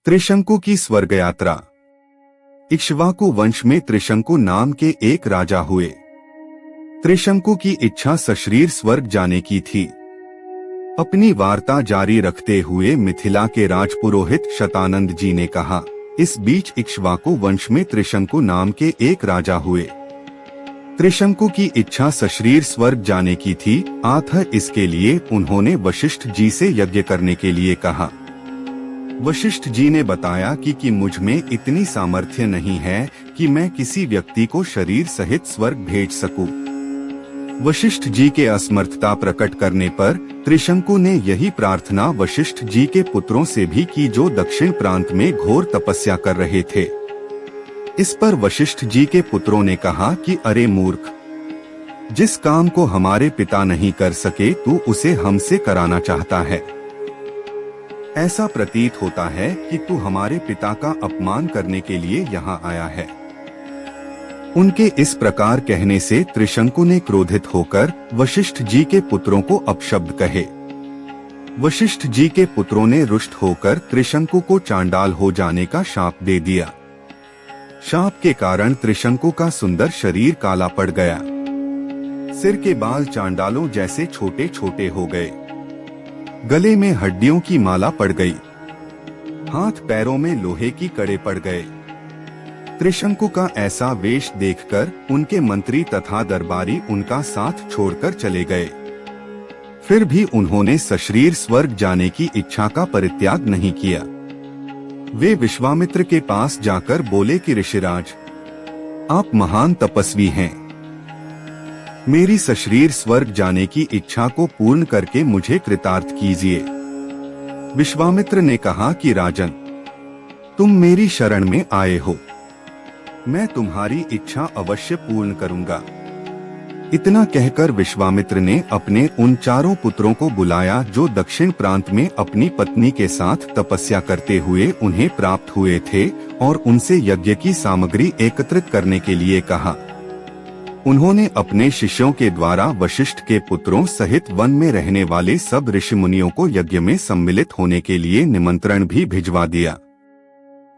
त्रिशंकु की स्वर्ग यात्रा। इक्ष्वाकु वंश में त्रिशंकु नाम के एक राजा हुए। त्रिशंकु की इच्छा सशरीर स्वर्ग जाने की थी। अपनी वार्ता जारी रखते हुए मिथिला के राजपुरोहित शतानंद जी ने कहा, इस बीच इक्ष्वाकु वंश में त्रिशंकु नाम के एक राजा हुए। त्रिशंकु की इच्छा सशरीर स्वर्ग जाने की थी, अतः इसके लिए उन्होंने वशिष्ठ जी से यज्ञ करने के लिए कहा। वशिष्ठ जी ने बताया कि मुझ में इतनी सामर्थ्य नहीं है कि मैं किसी व्यक्ति को शरीर सहित स्वर्ग भेज सकूं। वशिष्ठ जी के असमर्थता प्रकट करने पर त्रिशंकु ने यही प्रार्थना वशिष्ठ जी के पुत्रों से भी की, जो दक्षिण प्रांत में घोर तपस्या कर रहे थे। इस पर वशिष्ठ जी के पुत्रों ने कहा कि अरे मूर्ख, जिस काम को हमारे पिता नहीं कर सके तू उसे हमसे कराना चाहता है। ऐसा प्रतीत होता है कि तू हमारे पिता का अपमान करने के लिए यहाँ आया है। उनके इस प्रकार कहने से त्रिशंकु ने क्रोधित होकर वशिष्ठ जी के पुत्रों को अपशब्द कहे। वशिष्ठ जी के पुत्रों ने रुष्ट होकर त्रिशंकु को चांडाल हो जाने का शाप दे दिया। शाप के कारण त्रिशंकु का सुंदर शरीर काला पड़ गया। सिर के बाल चांडालों जैसे छोटे छोटे हो गए। गले में हड्डियों की माला पड़ गई। हाथ पैरों में लोहे की कड़े पड़ गए। त्रिशंकु का ऐसा वेश देखकर उनके मंत्री तथा दरबारी उनका साथ छोड़कर चले गए। फिर भी उन्होंने सशरीर स्वर्ग जाने की इच्छा का परित्याग नहीं किया। वे विश्वामित्र के पास जाकर बोले कि ऋषिराज, आप महान तपस्वी हैं। मेरी सशरीर स्वर्ग जाने की इच्छा को पूर्ण करके मुझे कृतार्थ कीजिए। विश्वामित्र ने कहा कि राजन, तुम मेरी शरण में आए हो, मैं तुम्हारी इच्छा अवश्य पूर्ण करूंगा। इतना कहकर विश्वामित्र ने अपने उन चारों पुत्रों को बुलाया जो दक्षिण प्रांत में अपनी पत्नी के साथ तपस्या करते हुए उन्हें प्राप्त हुए थे, और उनसे यज्ञ की सामग्री एकत्रित करने के लिए कहा। उन्होंने अपने शिष्यों के द्वारा वशिष्ठ के पुत्रों सहित वन में रहने वाले सब ऋषि मुनियों को यज्ञ में सम्मिलित होने के लिए निमंत्रण भी भिजवा दिया।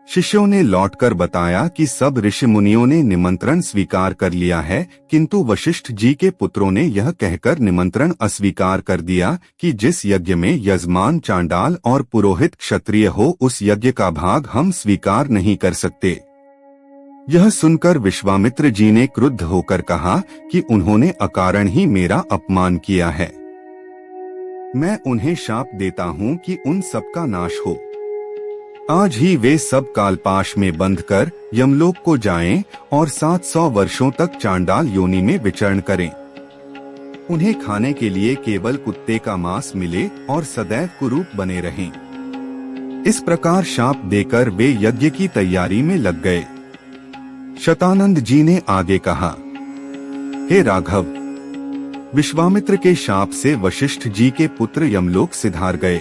शिष्यों ने लौटकर बताया कि सब ऋषि मुनियों ने निमंत्रण स्वीकार कर लिया है, किंतु वशिष्ठ जी के पुत्रों ने यह कहकर निमंत्रण अस्वीकार कर दिया कि जिस यज्ञ में यजमान चांडाल और पुरोहित क्षत्रिय हो, उस यज्ञ का भाग हम स्वीकार नहीं कर सकते। यह सुनकर विश्वामित्र जी ने क्रुद्ध होकर कहा कि उन्होंने अकारण ही मेरा अपमान किया है। मैं उन्हें शाप देता हूँ कि उन सबका नाश हो। आज ही वे सब कालपाश में बंधकर यमलोक को जाएं और 700 वर्षों तक चांडाल योनि में विचरण करें। उन्हें खाने के लिए केवल कुत्ते का मांस मिले और सदैव कुरूप बने रहें। इस प्रकार शाप देकर वे यज्ञ की तैयारी में लग गए। शतानंद जी ने आगे कहा, हे राघव, विश्वामित्र के शाप से वशिष्ठ जी के पुत्र यमलोक सिधार गए।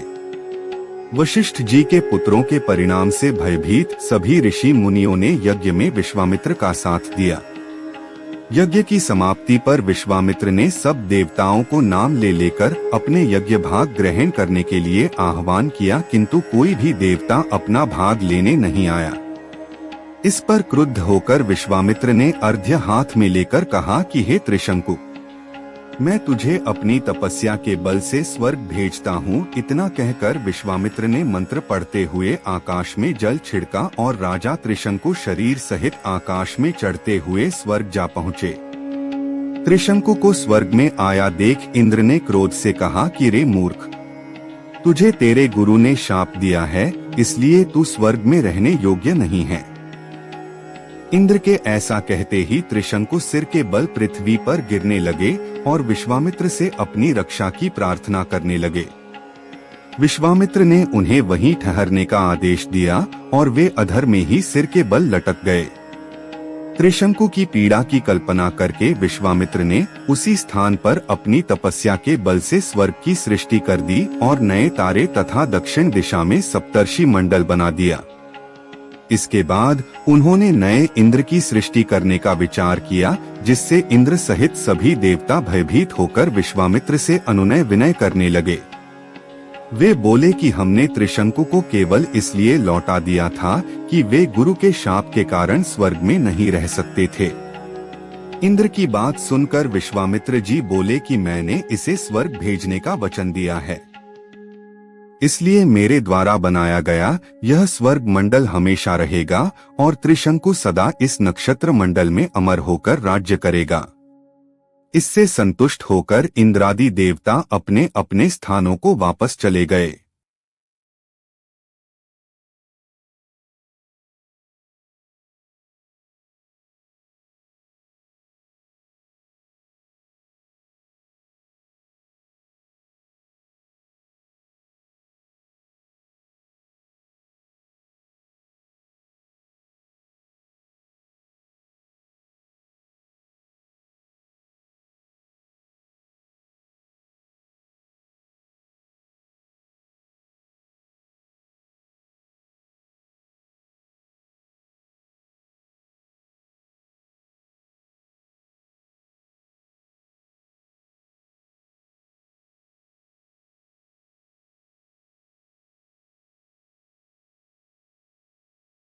वशिष्ठ जी के पुत्रों के परिणाम से भयभीत सभी ऋषि मुनियों ने यज्ञ में विश्वामित्र का साथ दिया। यज्ञ की समाप्ति पर विश्वामित्र ने सब देवताओं को नाम ले लेकर अपने यज्ञ भाग ग्रहण करने के लिए आह्वान किया, किंतु कोई भी देवता अपना भाग लेने नहीं आया। इस पर क्रुद्ध होकर विश्वामित्र ने अर्घ्य हाथ में लेकर कहा कि हे त्रिशंकु, मैं तुझे अपनी तपस्या के बल से स्वर्ग भेजता हूँ। इतना कहकर विश्वामित्र ने मंत्र पढ़ते हुए आकाश में जल छिड़का और राजा त्रिशंकु शरीर सहित आकाश में चढ़ते हुए स्वर्ग जा पहुँचे। त्रिशंकु को स्वर्ग में आया देख इंद्र ने क्रोध से कहा कि रे मूर्ख, तुझे तेरे गुरु ने शाप दिया है, इसलिए तू स्वर्ग में रहने योग्य नहीं है। इंद्र के ऐसा कहते ही त्रिशंकु सिर के बल पृथ्वी पर गिरने लगे और विश्वामित्र से अपनी रक्षा की प्रार्थना करने लगे। विश्वामित्र ने उन्हें वहीं ठहरने का आदेश दिया और वे अधर में ही सिर के बल लटक गए। त्रिशंकु की पीड़ा की कल्पना करके विश्वामित्र ने उसी स्थान पर अपनी तपस्या के बल से स्वर्ग की सृष्टि कर दी और नए तारे तथा दक्षिण दिशा में सप्तर्षि मंडल बना दिया। इसके बाद उन्होंने नए इंद्र की सृष्टि करने का विचार किया, जिससे इंद्र सहित सभी देवता भयभीत होकर विश्वामित्र से अनुनय विनय करने लगे। वे बोले कि हमने त्रिशंकु को केवल इसलिए लौटा दिया था कि वे गुरु के शाप के कारण स्वर्ग में नहीं रह सकते थे। इंद्र की बात सुनकर विश्वामित्र जी बोले कि मैंने इसे स्वर्ग भेजने का वचन दिया है, इसलिए मेरे द्वारा बनाया गया यह स्वर्ग मंडल हमेशा रहेगा और त्रिशंकु सदा इस नक्षत्र मंडल में अमर होकर राज्य करेगा। इससे संतुष्ट होकर इंद्रादि देवता अपने अपने स्थानों को वापस चले गए।